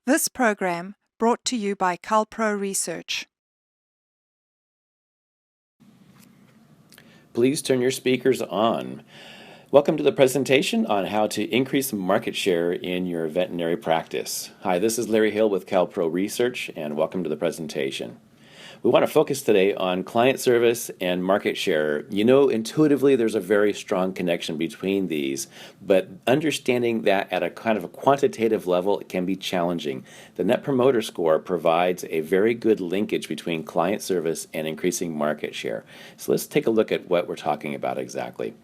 This program brought to you by CalPro Research. Please turn your speakers on. Welcome to the presentation on how to increase market share in your veterinary practice. Hi, this is Larry Hill with CalPro Research, and welcome to the presentation. We want to focus today on client service and market share. You know, intuitively, there's a very strong connection between these, but understanding that at a kind of a quantitative level it can be challenging. The Net Promoter Score provides a very good linkage between client service and increasing market share. So let's take a look at what we're talking about exactly.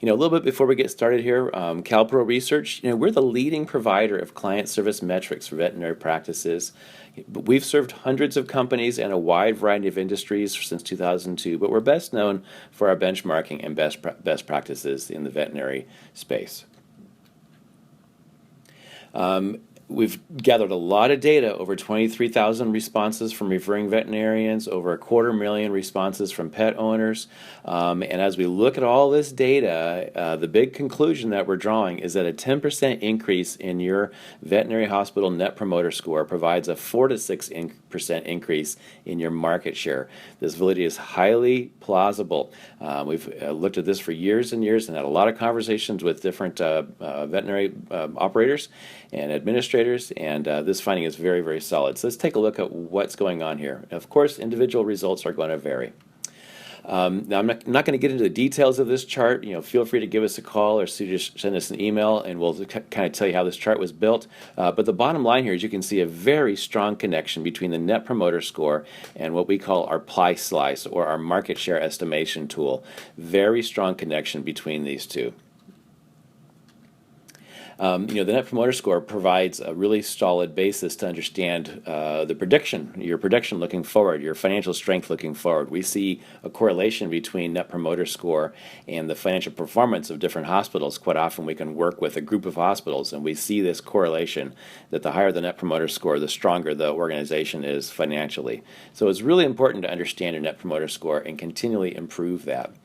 A little bit before we get started here, CalPro Research, we're the leading provider of client service metrics for veterinary practices. We've served hundreds of companies and a wide variety of industries since 2002, but we're best known for our benchmarking and best practices in the veterinary space. We've gathered a lot of data, over 23,000 responses from referring veterinarians, over 250,000 responses from pet owners. And as we look at all this data, the big conclusion that we're drawing is that a 10% increase in your veterinary hospital Net Promoter Score provides a 4 to 6% increase in your market share. This validity is highly plausible. We've looked at this for years and years and had a lot of conversations with different veterinary operators and administrators, and this finding is very, very solid. So let's take a look at what's going on here. Of course, individual results are going to vary. Now, I'm not going to get into the details of this chart. Feel free to give us a call or just send us an email, and we'll kind of tell you how this chart was built. But the bottom line here is you can see a very strong connection between the Net Promoter Score and what we call our pie slice, or our market share estimation tool. Very strong connection between these two. The Net Promoter Score provides a really solid basis to understand your prediction looking forward, your financial strength looking forward. We see a correlation between Net Promoter Score and the financial performance of different hospitals. Quite often we can work with a group of hospitals and we see this correlation that the higher the Net Promoter Score, the stronger the organization is financially. So it's really important to understand your Net Promoter Score and continually improve that.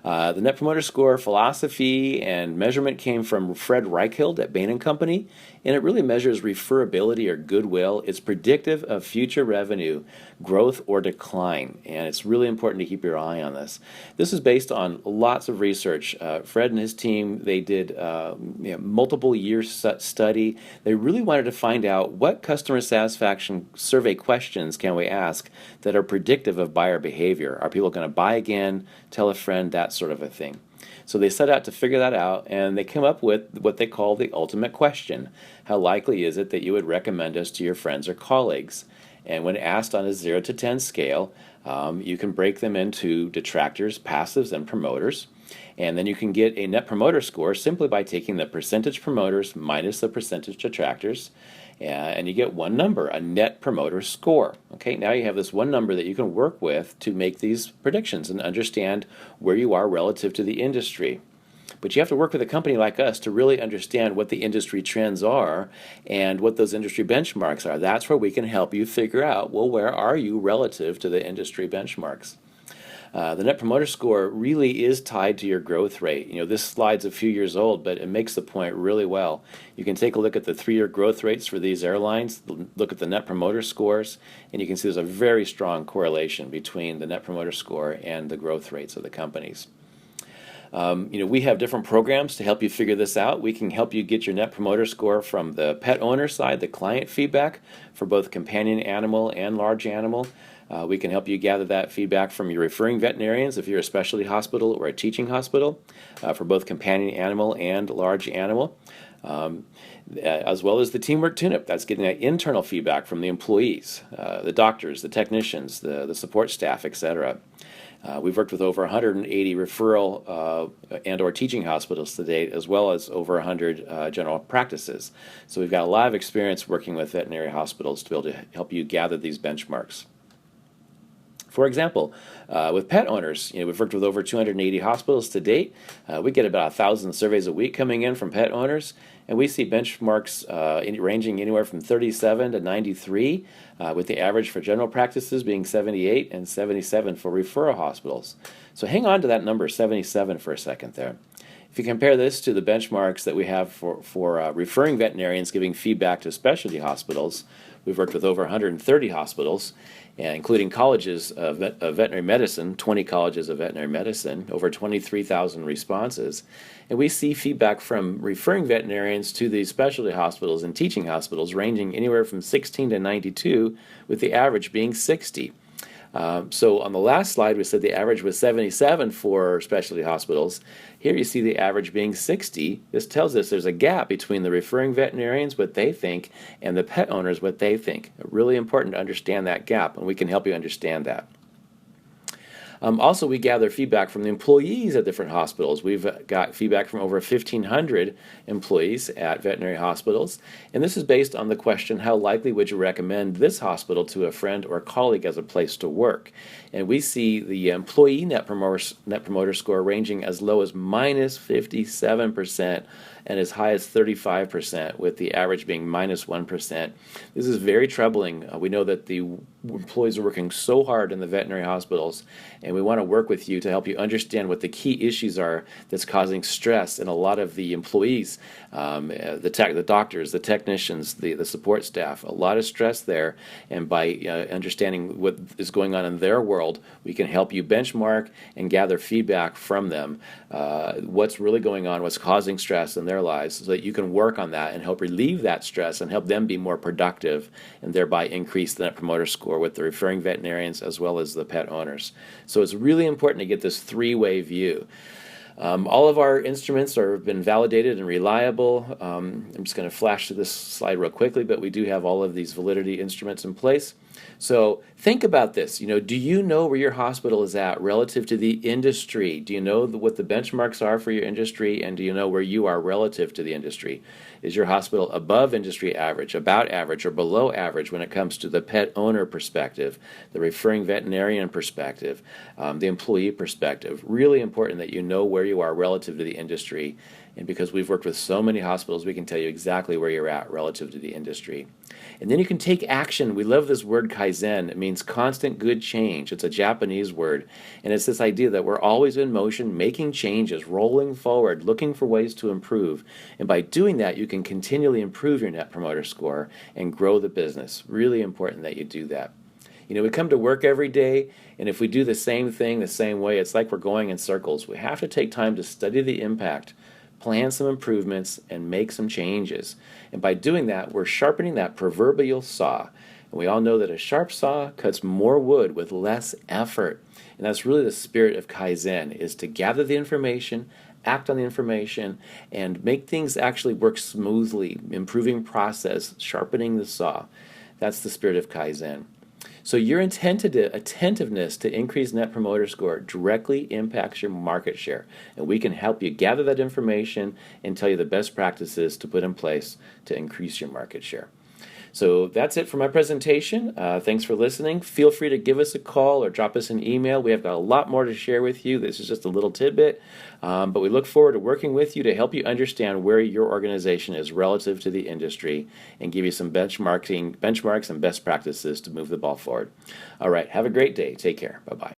The Net Promoter Score philosophy and measurement came from Fred Reichheld at Bain & Company, and it really measures referability or goodwill. It's predictive of future revenue, growth or decline, and it's really important to keep your eye on this. This is based on lots of research. Fred and his team, they did multiple year study. They really wanted to find out what customer satisfaction survey questions can we ask that are predictive of buyer behavior. Are people going to buy again, tell a friend, that sort of a thing? So they set out to figure that out, and they came up with what they call the ultimate question. How likely is it that you would recommend us to your friends or colleagues? And when asked on a 0 to 10 scale, you can break them into detractors, passives, and promoters. And then you can get a Net Promoter Score simply by taking the percentage promoters minus the percentage detractors, and you get one number, a Net Promoter Score. Okay, now you have this one number that you can work with to make these predictions and understand where you are relative to the industry. But you have to work with a company like us to really understand what the industry trends are and what those industry benchmarks are. That's where we can help you figure out, well, where are you relative to the industry benchmarks? The Net Promoter Score really is tied to your growth rate. This slide's a few years old, but it makes the point really well. You can take a look at the 3-year growth rates for these airlines, look at the Net Promoter Scores, and you can see there's a very strong correlation between the Net Promoter Score and the growth rates of the companies. We have different programs to help you figure this out. We can help you get your Net Promoter Score from the pet owner side, the client feedback for both companion animal and large animal. We can help you gather that feedback from your referring veterinarians if you're a specialty hospital or a teaching hospital for both companion animal and large animal, as well as the teamwork tune-up. That's getting that internal feedback from the employees, the doctors, the technicians, the support staff, etc. We've worked with over 180 referral and or teaching hospitals to date, as well as over 100 general practices. So we've got a lot of experience working with veterinary hospitals to be able to help you gather these benchmarks. For example, with pet owners, we've worked with over 280 hospitals to date. We get about 1,000 surveys a week coming in from pet owners, and we see benchmarks ranging anywhere from 37 to 93, with the average for general practices being 78 and 77 for referral hospitals. So hang on to that number 77 for a second there. If you compare this to the benchmarks that we have for referring veterinarians giving feedback to specialty hospitals, we've worked with over 130 hospitals, including colleges of veterinary medicine, 20 colleges of veterinary medicine, over 23,000 responses. And we see feedback from referring veterinarians to these specialty hospitals and teaching hospitals ranging anywhere from 16 to 92, with the average being 60. So on the last slide, we said the average was 77 for specialty hospitals. Here you see the average being 60. This tells us there's a gap between the referring veterinarians, what they think, and the pet owners, what they think. Really important to understand that gap, and we can help you understand that. Also, we gather feedback from the employees at different hospitals. We've got feedback from over 1,500 employees at veterinary hospitals, and this is based on the question, how likely would you recommend this hospital to a friend or colleague as a place to work? And we see the employee net promoter score ranging as low as minus 57% and as high as 35%, with the average being minus 1%. This is very troubling. We know that the employees are working so hard in the veterinary hospitals, and we want to work with you to help you understand what the key issues are that's causing stress in a lot of the employees, the doctors, the technicians, the support staff. A lot of stress there, and by understanding what is going on in their world, we can help you benchmark and gather feedback from them, what's really going on, what's causing stress in their lives, so that you can work on that and help relieve that stress and help them be more productive, and thereby increase the net promoter score with the referring veterinarians as well as the pet owners. So it's really important to get this three-way view. All of our instruments have been validated and reliable. I'm just going to flash through this slide real quickly, but we do have all of these validity instruments in place. So think about this. Do you know where your hospital is at relative to the industry? Do you know what the benchmarks are for your industry, and do you know where you are relative to the industry? Is your hospital above industry average, about average, or below average when it comes to the pet owner perspective, the referring veterinarian perspective, the employee perspective? Really important that you know where you are relative to the industry. And because we've worked with so many hospitals, we can tell you exactly where you're at relative to the industry. And then you can take action. We love this word Kaizen. It means constant good change. It's a Japanese word. And it's this idea that we're always in motion, making changes, rolling forward, looking for ways to improve. And by doing that, you can continually improve your Net Promoter Score and grow the business. Really important that you do that. We come to work every day, and if we do the same thing the same way, it's like we're going in circles. We have to take time to study the impact, plan some improvements, and make some changes. And by doing that, we're sharpening that proverbial saw. And we all know that a sharp saw cuts more wood with less effort. And that's really the spirit of Kaizen, is to gather the information, act on the information, and make things actually work smoothly, improving process, sharpening the saw. That's the spirit of Kaizen. So your attentiveness to increase Net Promoter Score directly impacts your market share, and we can help you gather that information and tell you the best practices to put in place to increase your market share. So that's it for my presentation. Thanks for listening. Feel free to give us a call or drop us an email. We have got a lot more to share with you. This is just a little tidbit, but we look forward to working with you to help you understand where your organization is relative to the industry and give you some benchmarks and best practices to move the ball forward. All right, have a great day. Take care. Bye-bye.